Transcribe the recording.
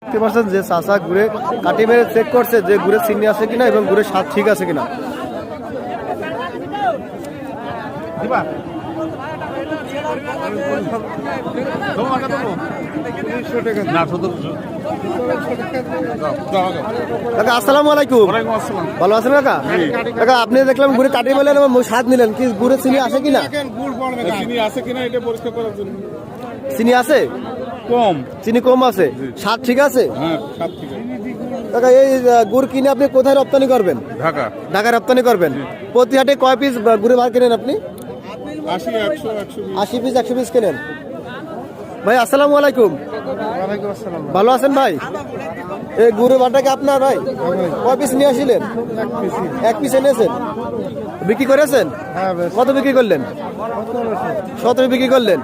দেখতে পাচ্ছেন যে চাচা ঘুরে কাটি মেরে চেক করছে যে ঘুরে চিনি আছে কিনা এবং ঘুরে স্বাদ ঠিক আছে কিনা। কাকা আসসালামু আলাইকুম। ভালো আছেন কাকা? কাকা আপনি দেখলাম ঘুরে কাটি মেলেন এবং স্বাদ নিলেন, কি ঘুরে চিনি আছে কিনা? চিনি আছে কিনা এটা পরীক্ষা করার জন্য। চিনি আছে কম, চিনি কম আছে, স্বাদ ঠিক আছে। হ্যাঁ সব ঠিক আছে। কাকা এই গুড় কিনে আপনি কোথায় রপ্তানি করবেন? ঢাকা ঢাকা রপ্তানি করবেন। প্রতি হাটে কয় পিস গুড়ের মাল কেনেন আপনি? 80, 100, 120। 80 পিস 100 পিস কেনেন। ভাই আসসালামু আলাইকুম। ভালো আছেন ভাই? এই গুড়ের বাটা কি আপনার ভাই? কয় পিস নিয়ে আসিলেন? এক পিস এনেছেন, বিক্রি করেছেন? কত বিক্রি করলেন? 17 বিক্রি করলেন।